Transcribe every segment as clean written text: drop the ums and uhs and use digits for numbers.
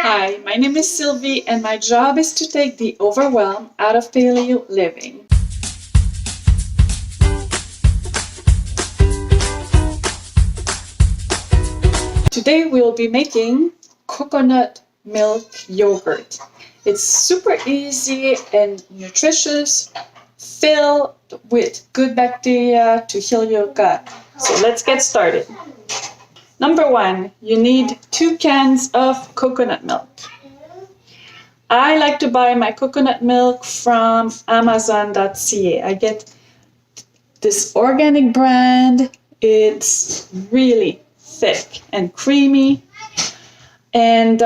Hi, my name is Sylvie, and my job is to take the overwhelm out of paleo living. Today we'll be making coconut milk yogurt. It's super easy and nutritious, filled with good bacteria to heal your gut. So let's get started. Number 1, you need 2 cans of coconut milk. I like to buy my coconut milk from Amazon.ca. I get this organic brand. It's really thick and creamy. And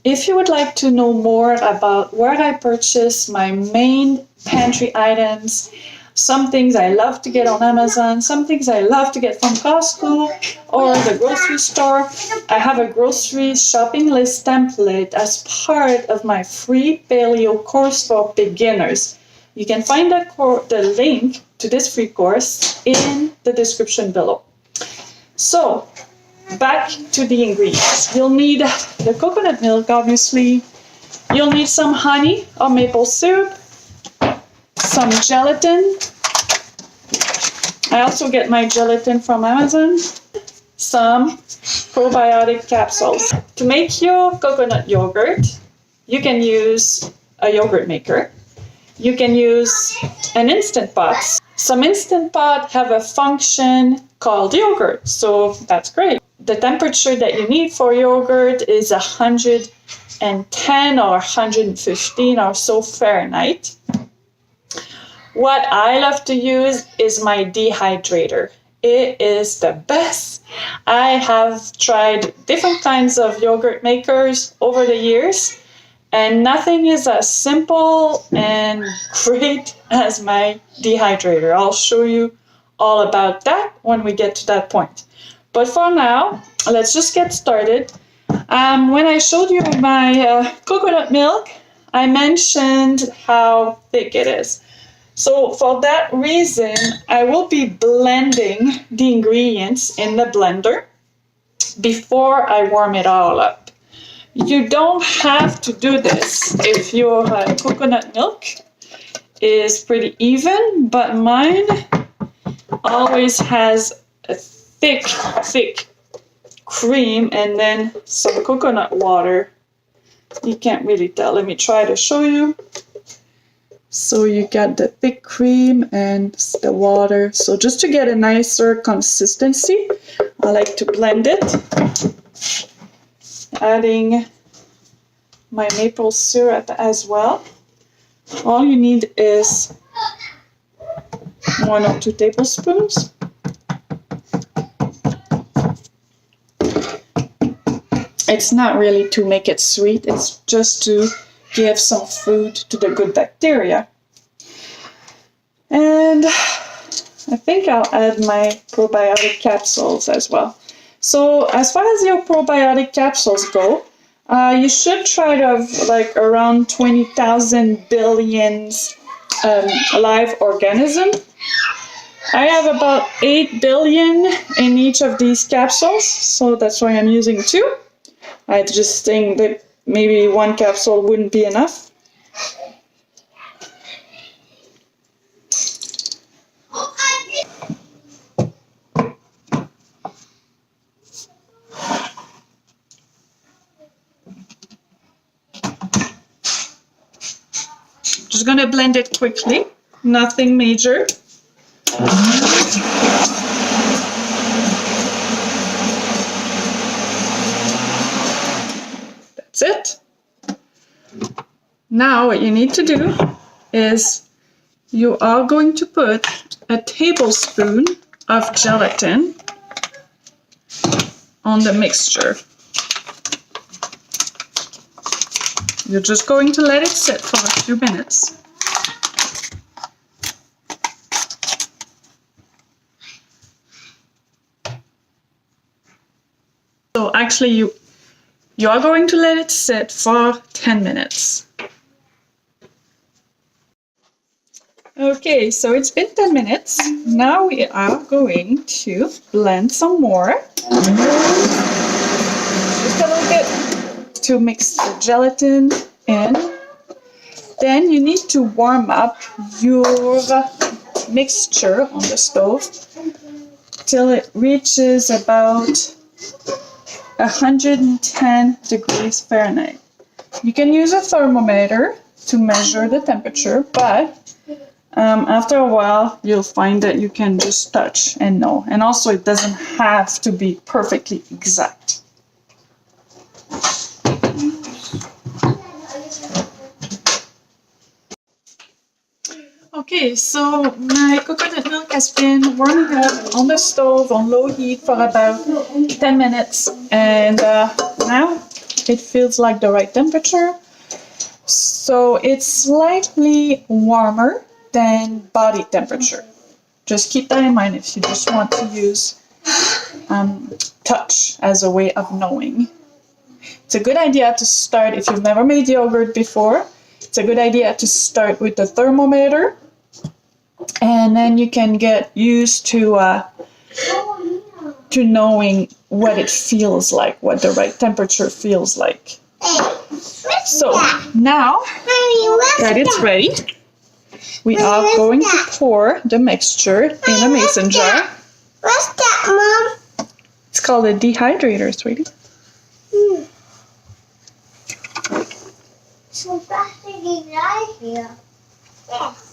if you would like to know more about where I purchase my main pantry items, some things I love to get on Amazon, some things I love to get from Costco or the grocery store, I have a grocery shopping list template as part of my free paleo course for beginners. You can find the link to this free course in the description below. So, back to the ingredients. You'll need the coconut milk, obviously. You'll need some honey or maple syrup, some gelatin. I also get my gelatin from Amazon. Some probiotic capsules. To make your coconut yogurt, you can use a yogurt maker. You can use an Instant Pot. Some Instant Pot have a function called yogurt, so that's great. The temperature that you need for yogurt is 110 or 115 or so Fahrenheit. What I love to use is my dehydrator. It is the best. I have tried different kinds of yogurt makers over the years, and nothing is as simple and great as my dehydrator. I'll show you all about that when we get to that point. But for now, let's just get started. When I showed you my coconut milk, I mentioned how thick it is. So for that reason, I will be blending the ingredients in the blender before I warm it all up. You don't have to do this if your coconut milk is pretty even, but mine always has a thick cream and then some coconut water. You can't really tell. Let me try to show you. So you got the thick cream and the water. So just to get a nicer consistency, I like to blend it. Adding my maple syrup as well. All you need is 1 or 2 tablespoons. It's not really to make it sweet, it's just to give some food to the good bacteria. And I think I'll add my probiotic capsules as well. So as far as your probiotic capsules go, you should try to have like around 20,000 billions live organisms. I have about 8 billion in each of these capsules, so that's why I'm using 2. I just think that maybe 1 capsule wouldn't be enough. Just gonna blend it quickly, nothing major. That's it. Now what you need to do is you are going to put a tablespoon of gelatin on the mixture. You're just going to let it sit for a few minutes. So actually you are going to let it sit for 10 minutes. Okay, so it's been 10 minutes. Now we are going to blend some more. Just a little bit to mix the gelatin in. Then you need to warm up your mixture on the stove till it reaches about 110 degrees Fahrenheit. You can use a thermometer to measure the temperature, but after a while you'll find that you can just touch and know. And also it doesn't have to be perfectly exact. Okay, so my coconut milk has been warming up on the stove on low heat for about 10 minutes, and now it feels like the right temperature. So it's slightly warmer than body temperature. Just keep that in mind if you just want to use touch as a way of knowing. It's a good idea to start, if you've never made yogurt before, it's a good idea to start with the thermometer, and then you can get used to knowing what it feels like, what the right temperature feels like. So now that it's ready, we are going to pour the mixture in a mason jar. What's that, Mom? It's called a dehydrator, sweetie. So plastic is right here. Yes.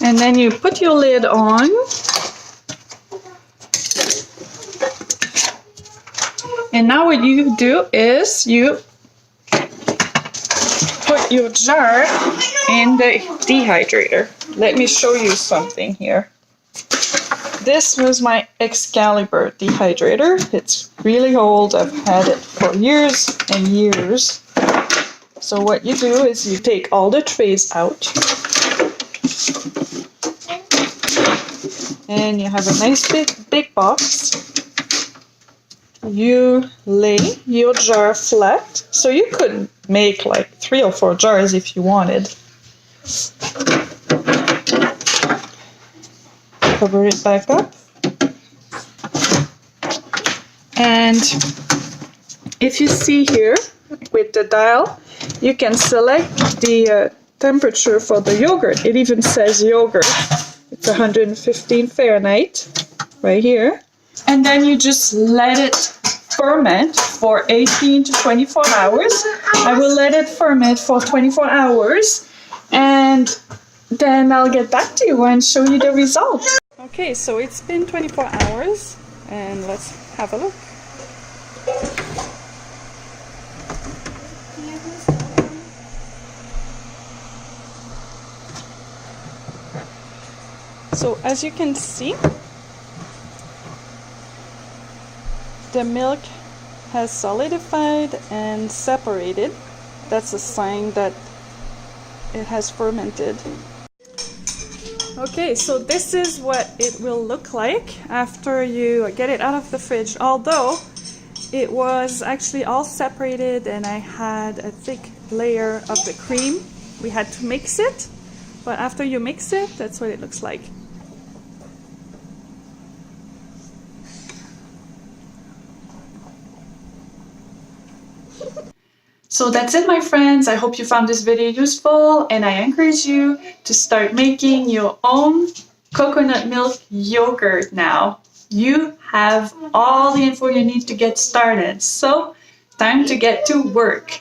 And then you put your lid on. And now what you do is you put your jar in the dehydrator. Let me show you something here. This was my Excalibur dehydrator. It's really old. I've had it for years and years. So what you do is you take all the trays out. And you have a nice big box. You lay your jar flat. So you could make like 3 or 4 jars if you wanted. Cover it back up. And if you see here with the dial, you can select the temperature for the yogurt. It even says yogurt. It's 115 Fahrenheit right here. And then you just let it ferment for 18 to 24 hours. I will let it ferment for 24 hours, and then I'll get back to you and show you the result. Okay, so it's been 24 hours, and let's have a look. So as you can see, the milk has solidified and separated. That's a sign that it has fermented. Okay, so this is what it will look like after you get it out of the fridge. Although it was actually all separated and I had a thick layer of the cream, we had to mix it. But after you mix it, that's what it looks like. So that's it, my friends. I hope you found this video useful, and I encourage you to start making your own coconut milk yogurt now. You have all the info you need to get started. So time to get to work.